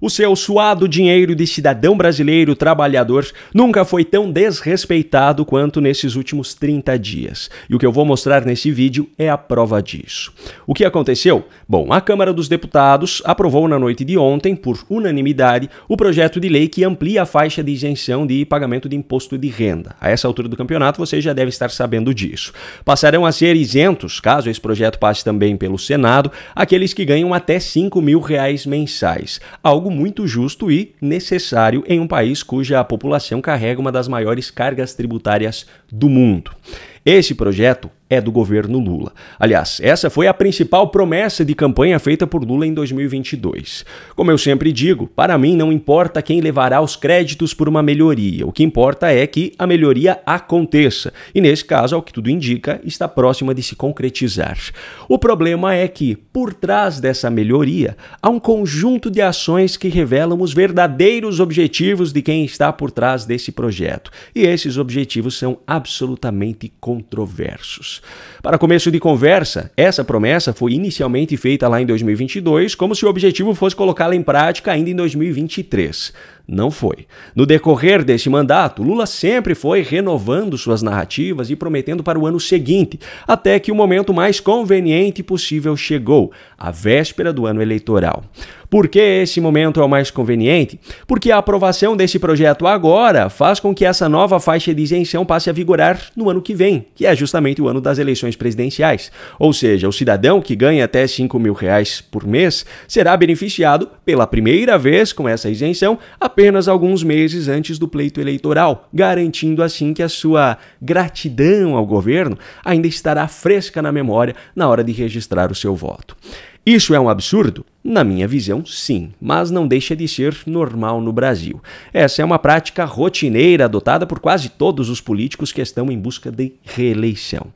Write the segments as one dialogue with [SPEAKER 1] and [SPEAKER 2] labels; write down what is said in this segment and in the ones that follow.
[SPEAKER 1] O seu suado dinheiro de cidadão brasileiro trabalhador nunca foi tão desrespeitado quanto nesses últimos 30 dias. E o que eu vou mostrar nesse vídeo é a prova disso. O que aconteceu? Bom, a Câmara dos Deputados aprovou na noite de ontem, por unanimidade, o projeto de lei que amplia a faixa de isenção de pagamento de imposto de renda. A essa altura do campeonato, você já deve estar sabendo disso. Passarão a ser isentos, caso esse projeto passe também pelo Senado, aqueles que ganham até R$5.000 mensais. Algo muito justo e necessário em um país cuja população carrega uma das maiores cargas tributárias do mundo. Esse projeto é do governo Lula. Aliás, essa foi a principal promessa de campanha feita por Lula em 2022. Como eu sempre digo, para mim não importa quem levará os créditos por uma melhoria. O que importa é que a melhoria aconteça. E nesse caso, ao que tudo indica, está próxima de se concretizar. O problema é que, por trás dessa melhoria, há um conjunto de ações que revelam os verdadeiros objetivos de quem está por trás desse projeto. E esses objetivos são absolutamente controversos. Para começo de conversa, essa promessa foi inicialmente feita lá em 2022, como se o objetivo fosse colocá-la em prática ainda em 2023. Não foi. No decorrer desse mandato, Lula sempre foi renovando suas narrativas e prometendo para o ano seguinte, até que o momento mais conveniente possível chegou, a véspera do ano eleitoral. Por que esse momento é o mais conveniente? Porque a aprovação desse projeto agora faz com que essa nova faixa de isenção passe a vigorar no ano que vem, que é justamente o ano das eleições presidenciais. Ou seja, o cidadão que ganha até R$5.000 por mês será beneficiado pela primeira vez com essa isenção apenas alguns meses antes do pleito eleitoral, garantindo assim que a sua gratidão ao governo ainda estará fresca na memória na hora de registrar o seu voto. Isso é um absurdo? Na minha visão, sim, mas não deixa de ser normal no Brasil. Essa é uma prática rotineira adotada por quase todos os políticos que estão em busca de reeleição.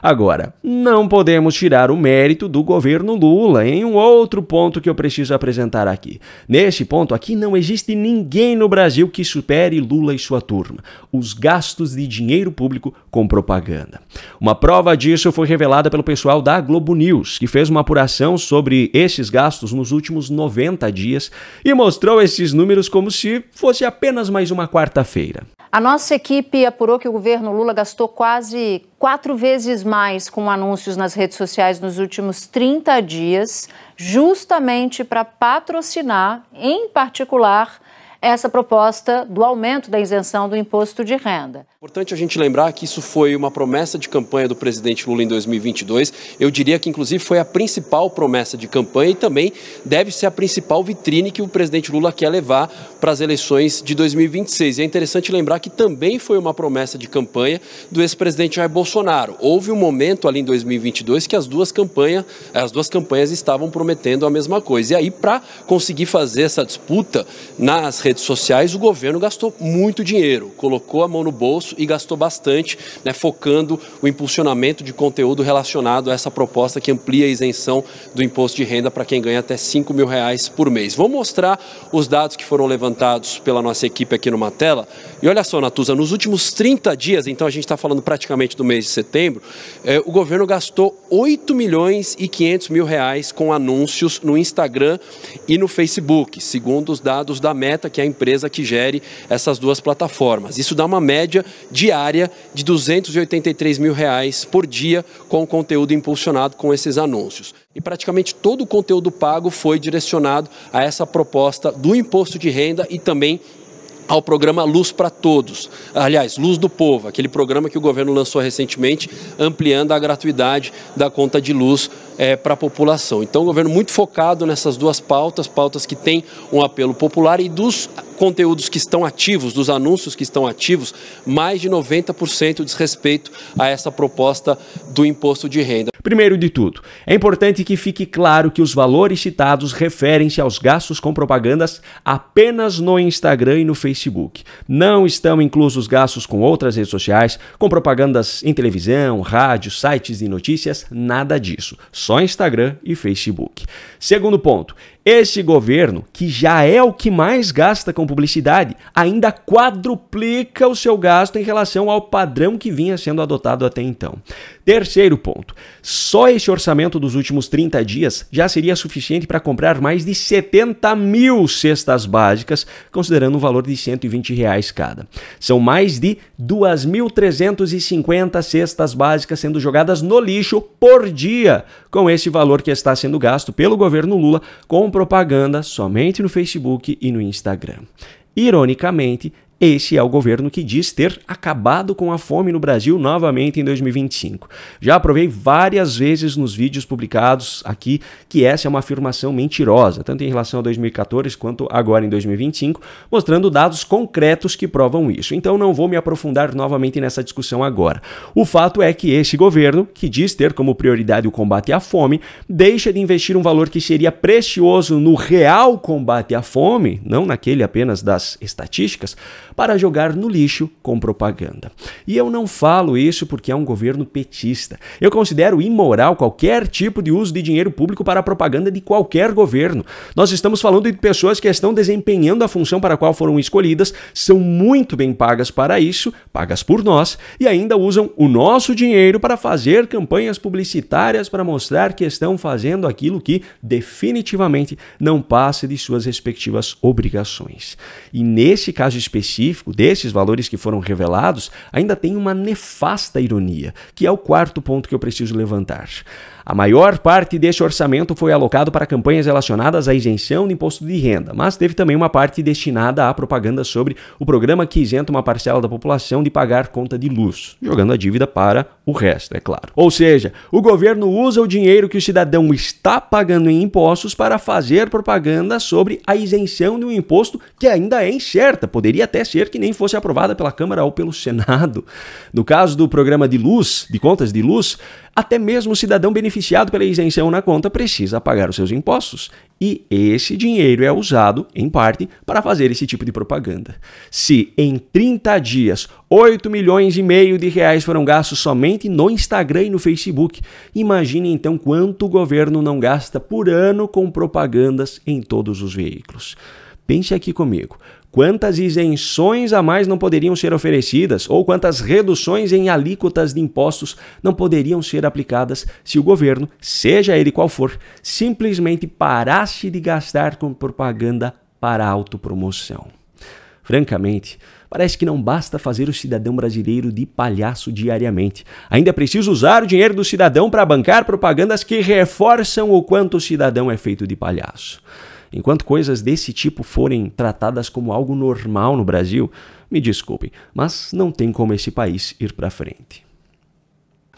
[SPEAKER 1] Agora, não podemos tirar o mérito do governo Lula em um outro ponto que eu preciso apresentar aqui. Nesse ponto aqui não existe ninguém no Brasil que supere Lula e sua turma: os gastos de dinheiro público com propaganda. Uma prova disso foi revelada pelo pessoal da Globo News, que fez uma apuração sobre esses gastos nos últimos 90 dias e mostrou esses números como se fosse apenas mais uma quarta-feira.
[SPEAKER 2] A nossa equipe apurou que o governo Lula gastou quase 4 vezes mais com anúncios nas redes sociais nos últimos 30 dias, justamente para patrocinar, em particular, essa proposta do aumento da isenção do imposto de renda.
[SPEAKER 3] Importante a gente lembrar que isso foi uma promessa de campanha do presidente Lula em 2022. Eu diria que, inclusive, foi a principal promessa de campanha e também deve ser a principal vitrine que o presidente Lula quer levar para as eleições de 2026. E é interessante lembrar que também foi uma promessa de campanha do ex-presidente Jair Bolsonaro. Houve um momento ali em 2022 que as duas campanhas estavam prometendo a mesma coisa. E aí, para conseguir fazer essa disputa nas redes sociais, o governo gastou muito dinheiro, colocou a mão no bolso e gastou bastante, focando o impulsionamento de conteúdo relacionado a essa proposta que amplia a isenção do imposto de renda para quem ganha até R$5.000 por mês. Vou mostrar os dados que foram levantados pela nossa equipe aqui numa tela. E olha só, Natuza, nos últimos 30 dias, então a gente está falando praticamente do mês de setembro, o governo gastou R$8.500.000 com anúncios no Instagram e no Facebook, segundo os dados da Meta, que é a empresa que gere essas duas plataformas. Isso dá uma média diária de R$283.000 por dia com o conteúdo impulsionado com esses anúncios. E praticamente todo o conteúdo pago foi direcionado a essa proposta do imposto de renda e também ao programa Luz para Todos, aliás, Luz do Povo, aquele programa que o governo lançou recentemente, ampliando a gratuidade da conta de luz para a população. Então, o governo muito focado nessas duas pautas que têm um apelo popular, e dos conteúdos que estão ativos, dos anúncios que estão ativos, mais de 90% diz respeito a essa proposta do imposto de renda.
[SPEAKER 1] Primeiro de tudo, é importante que fique claro que os valores citados referem-se aos gastos com propagandas apenas no Instagram e no Facebook. Não estão inclusos gastos com outras redes sociais, com propagandas em televisão, rádio, sites de notícias, nada disso. Só Instagram e Facebook. Segundo ponto, Esse governo, que já é o que mais gasta com publicidade, ainda quadruplica o seu gasto em relação ao padrão que vinha sendo adotado até então. Terceiro ponto, só esse orçamento dos últimos 30 dias já seria suficiente para comprar mais de 70 mil cestas básicas, considerando um valor de R$120 cada. São mais de 2.350 cestas básicas sendo jogadas no lixo por dia, com esse valor que está sendo gasto pelo governo Lula com propaganda somente no Facebook e no Instagram. Ironicamente, esse é o governo que diz ter acabado com a fome no Brasil novamente em 2025. Já provei várias vezes nos vídeos publicados aqui que essa é uma afirmação mentirosa, tanto em relação a 2014 quanto agora em 2025, mostrando dados concretos que provam isso. Então não vou me aprofundar novamente nessa discussão agora. O fato é que esse governo, que diz ter como prioridade o combate à fome, deixa de investir um valor que seria precioso no real combate à fome, não naquele apenas das estatísticas, para jogar no lixo com propaganda. E eu não falo isso porque é um governo petista. Eu considero imoral qualquer tipo de uso de dinheiro público para a propaganda de qualquer governo. Nós estamos falando de pessoas que estão desempenhando a função para a qual foram escolhidas, são muito bem pagas para isso, pagas por nós, e ainda usam o nosso dinheiro para fazer campanhas publicitárias para mostrar que estão fazendo aquilo que definitivamente não passa de suas respectivas obrigações. E nesse caso específico, desses valores que foram revelados, ainda tem uma nefasta ironia, que é o quarto ponto que eu preciso levantar. A maior parte desse orçamento foi alocado para campanhas relacionadas à isenção de imposto de renda, mas teve também uma parte destinada à propaganda sobre o programa que isenta uma parcela da população de pagar conta de luz, jogando a dívida para o resto, é claro. Ou seja, o governo usa o dinheiro que o cidadão está pagando em impostos para fazer propaganda sobre a isenção de um imposto que ainda é incerta, poderia até ser que nem fosse aprovada pela Câmara ou pelo Senado. No caso do programa de luz, de contas de luz, até mesmo o cidadão beneficiado pela isenção na conta precisa pagar os seus impostos. E esse dinheiro é usado, em parte, para fazer esse tipo de propaganda. Se em 30 dias, 8,5 milhões de reais foram gastos somente no Instagram e no Facebook, imagine então quanto o governo não gasta por ano com propagandas em todos os veículos. Pense aqui comigo. Quantas isenções a mais não poderiam ser oferecidas ou quantas reduções em alíquotas de impostos não poderiam ser aplicadas se o governo, seja ele qual for, simplesmente parasse de gastar com propaganda para autopromoção. Francamente, parece que não basta fazer o cidadão brasileiro de palhaço diariamente. Ainda é preciso usar o dinheiro do cidadão para bancar propagandas que reforçam o quanto o cidadão é feito de palhaço. Enquanto coisas desse tipo forem tratadas como algo normal no Brasil, me desculpem, mas não tem como esse país ir para frente.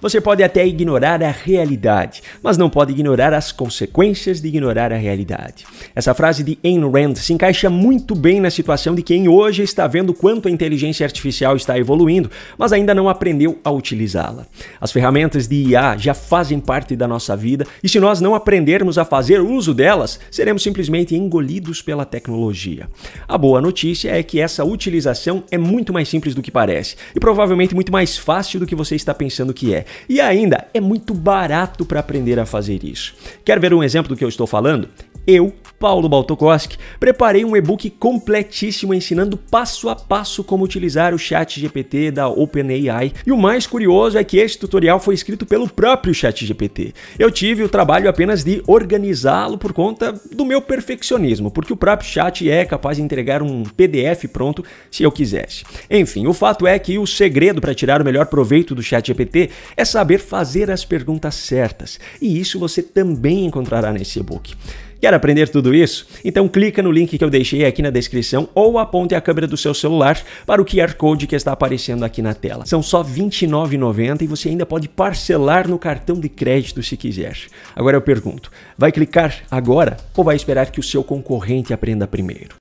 [SPEAKER 1] Você pode até ignorar a realidade, mas não pode ignorar as consequências de ignorar a realidade. Essa frase de Ayn Rand se encaixa muito bem na situação de quem hoje está vendo quanto a inteligência artificial está evoluindo, mas ainda não aprendeu a utilizá-la. As ferramentas de IA já fazem parte da nossa vida e se nós não aprendermos a fazer uso delas, seremos simplesmente engolidos pela tecnologia. A boa notícia é que essa utilização é muito mais simples do que parece e provavelmente muito mais fácil do que você está pensando que é. E ainda é muito barato para aprender a fazer isso. Quer ver um exemplo do que eu estou falando? Eu, Paulo Baltokoski, preparei um e-book completíssimo ensinando passo a passo como utilizar o ChatGPT da OpenAI. E o mais curioso é que esse tutorial foi escrito pelo próprio ChatGPT. Eu tive o trabalho apenas de organizá-lo por conta do meu perfeccionismo, porque o próprio chat é capaz de entregar um PDF pronto se eu quisesse. Enfim, o fato é que o segredo para tirar o melhor proveito do ChatGPT é saber fazer as perguntas certas. E isso você também encontrará nesse e-book. Quer aprender tudo isso? Então clica no link que eu deixei aqui na descrição ou aponte a câmera do seu celular para o QR Code que está aparecendo aqui na tela. São só R$ 29,90 e você ainda pode parcelar no cartão de crédito se quiser. Agora eu pergunto, vai clicar agora ou vai esperar que o seu concorrente aprenda primeiro?